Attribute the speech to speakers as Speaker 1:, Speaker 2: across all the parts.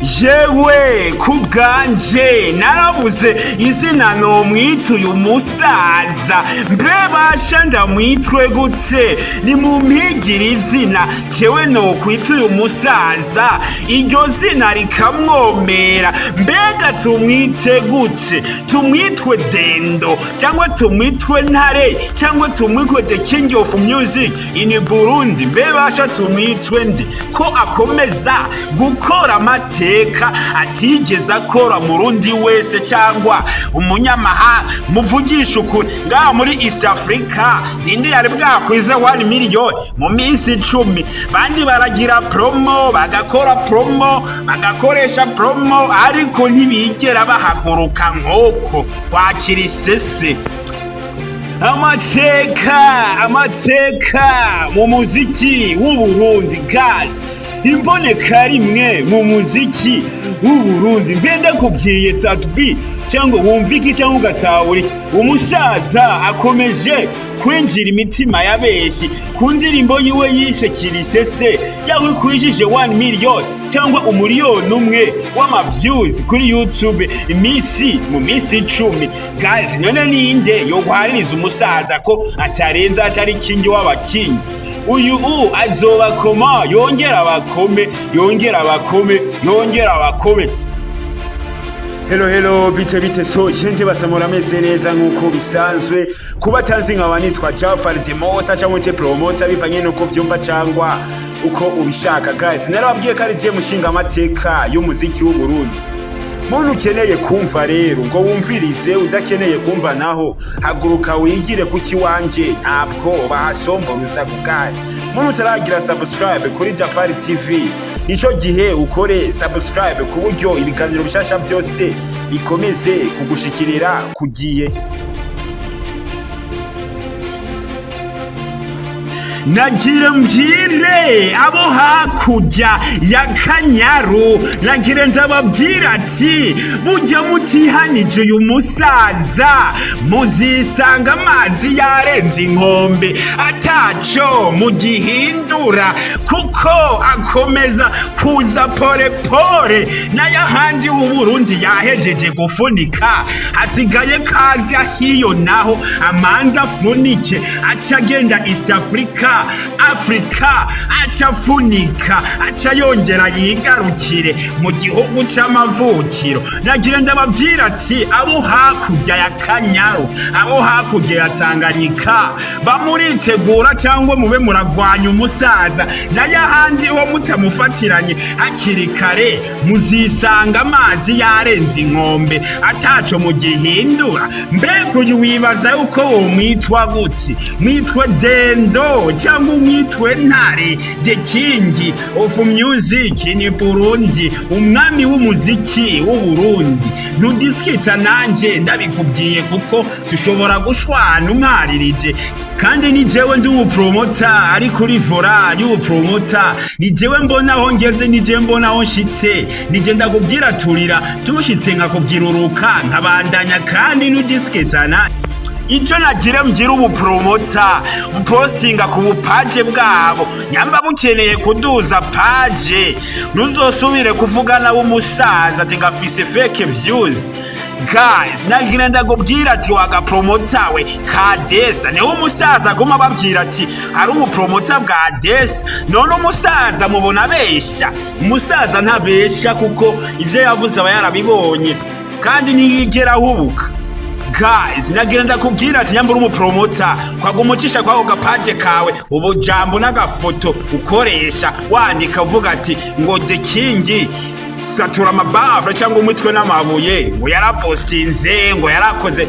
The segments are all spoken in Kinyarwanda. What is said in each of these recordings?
Speaker 1: jewe kubwanje narabuze izina nomwita uyu musaza mbe basha ndamwitwe gute ni mumpigire izina jewe nokwita uyu musaza iryo zina rikamwomera mbega tumwite gute tumwitwe Dendo cyangwa tumwitwe Ntare cyangwa tumwitwe The King of Music in Burundi mbe basha tumwitwe ndi ko akomeza gukora amateka atigeze akora murundi wese cyangwa umunyamahanga muvugisha ukuri ngaha muri East Africa ninde yari bwakwize 1 million mu minsi 10 bandi baragira promo bagakora promo bagakoresha promo ariko ntibigera bahaguruka nkoko kwa Kirisese. Amateka mu muziki w'Uburundi guys, imboneka rimwe mu muziki w'Uburundi ngenda kubwiye Satbi cyangwa wumva iki cyangwa ugatahura umusaza akomeje kwinjira imitima y'abeshi ku ndirimbo yiwe yise Kirisese yawe kwijije 1 million cyangwa umuriyoni umwe w'amaviews kuri YouTube mu minsi 10 guys. None ninde yo guhaririza umusaza ko atarenza atari kingi w'abakingi uyu azoba koma yongera abakome. Hello bite so gente basamura meze neza nkuko bisanzwe kuba tazi nkaba nitwa Jafar Demosa cyangwa te promoter bivanye nuko vyumva cyangwa uko ubishaka guys. Narababwiye ko ari je mushinga amateka y'umuziki w'u Burundi. Muntu ukeneye kumva rero ngo wumvirize, udakeneye kumva naho haguruka wigire kuki wanje ntabwo bahasomboruza guys. Muntu utaragira subscribe kuri Jafar TV nico gihe ukore subscribe ku buryo ibiganiro bishasha byose bikomeze kugushikirira kugiye. Nagira mbwire abo hakurya ya Kanyaru, nagira ndababwira ati burya mutihanije uyu musaza muzisanga amazi yarenze inkombe ataco mugihindura kuko akomeza kuza pore n'ayahandi w'Uburundi yahejeje gufunika hasigaye kazi ahiyo naho amanza afunike aca agenda East Africa acafunika aca yongera yigarukire mu gihugu c'amavukiro. Nagira ndababwira ati abo hakurya ya Kanyaru, abo hakurya ya Tanganyika bamuritegura cyangwa mube muragwanya umusaza n'ayahandi ho mutamufatiranye hakiri kare muzisanga amazi yarenze inkombe ataco mugihindura. Mbega uyu wibaza yuko womwitwa gute? Mwitwe Dendo cyangwa umwitwe Ntare, The King of Music in Burundi, umwami w'umuziki w'Uburundi. Ntudiskita nanje ndabikubwiye kuko dushobora gushwana umwaririje kandi ni jewe ndi umupromoter ari kuri vora y'ubupromoter, ni jewe mbona aho ngeze, ni jewe mbona aho nshitse, ni je ndakubwira turira tushitse nkakubwira uruka nkabandanya kandi ntudiskita nanje. Ico nagira mbwira ubupromota postinga ku bupaje bwabo nyamba bukeneye kuduza page nuzosubire kuvugana w'umusaza tingafise fake views guys. Nagira ndagubwira ati waga promota we Kadesa ne umusaza goma babwira ati hari ubupromota bwa Desa none umusaza mubona besha. Umusaza ntabesha kuko ivyo yavuze aba yarabibonye kandi niyigera hubuka guys. Nagira ndakubwira ati nyambura umupromota kwagumucisha kwako gapaje kawe ubujambo n'agafoto ukoresha wandika uvuga ati ngo The King satura amabafra cyangwa umutwe n'amabuye ngo yarapostinze ngo yarakoze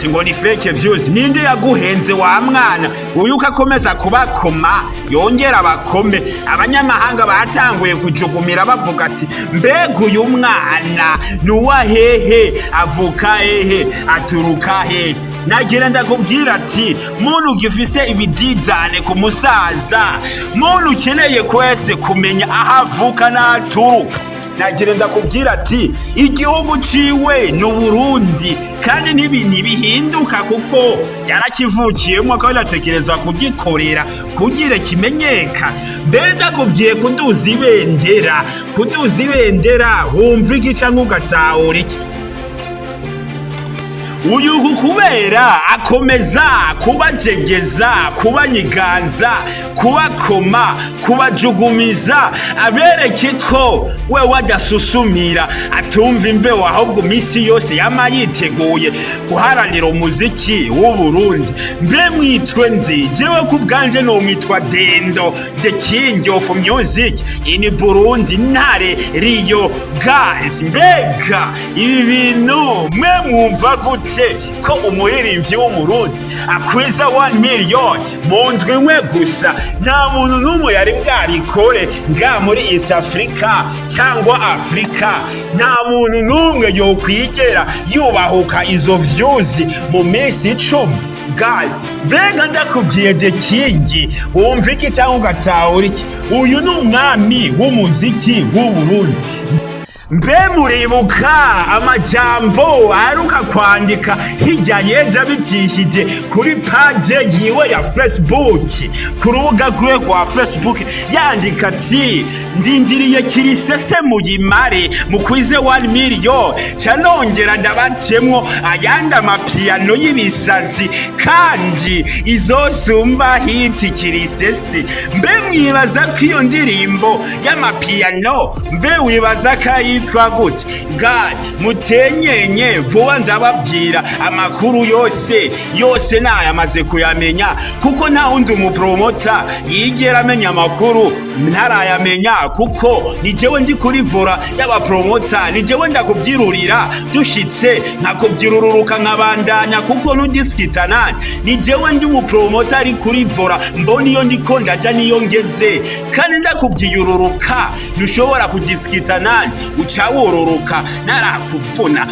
Speaker 1: ngo ni fake views. Ninde yaguhenze wa mwana uyu ukakomeza kubakoma yongera abakome? Abanyamahanga batanguye kujugumira bavuga ati mbega uyu mwana nuwa hehe, avuka hehe, aturuka hehe? Nagira ndakubwira ati muntu ugifise ibididane ku musaza, muntu ukeneye kwese kumenya aho avuka n'aturuka, nagira ndakubwira ati igihugu ciwe ni Uburundi kandi ntibihinduka kuko yarakivukiyemo kandi atekerezwa kugikorera kugira kimenyeka. Mbere ndakubwiye kuduza ibendera wumva iki canke ugatahura iki? uyu kubera akomeza kubajegeza, kubanyiganza, kubakoma, kubajugumiza, abereke ko we wadasusumira atumva imbeho, ahubwo misi yose yama yiteguye guharanira umuziki w'Uburundi. Mbe mwitwe nzi jewe kubwanje no mwitwa Dendo, the king of music in Burundi, Ntare, Rio. Guys, mbega ibi bintu mwe mwumva gute ko umuririmbyi w'Umurundi akwiza 1 million mu ndwi imwe gusa? Nta muntu n'umwe yari bwabikore nga muri East Africa cyangwa Africa. Nta muntu n'umwe yokwigera yubahuka izo views mu minsi 10. Guys, mbega ndakubwiye the king, wumva iki cyangwa ugatahura iki? Uyu ni umwami w'umuziki w'Uburundi. Mbe muribuka amajambo aheruka kwandika hirya yeja bicishije kuri page yiwe ya Facebook, ku rubuga rwe rwa Facebook, yandika ati ndindiriye Kirisese muyimare mukwize 1 million, canongera ndabatemwo ayandi amapiyano y'ibisazi kandi izosumba hiti Kirisese. Mbe mwibaza ko iyo ndirimbo y'amapiyano, mbe wibaza ko yitwa gute? Guys, mutenyenye vuba ndababwira amakuru yose nayamaze kuyamenya, kuko nta wundi umupromota yigera amenya amakuru ntarayamenya, kuko ni jewe ndi kuri vora y'abapromota, ni jewe ndakubyirurira dushitse nkakubyururuka nkabandanya, kuko nudiskita nani, ni jewe ndi umupromota ari kuri vora, mbona iyo ndiko ndaja niyo ngeze, kandi ndakubyururuka ntushobora kudiskita nani uca wororoka narakupfuna.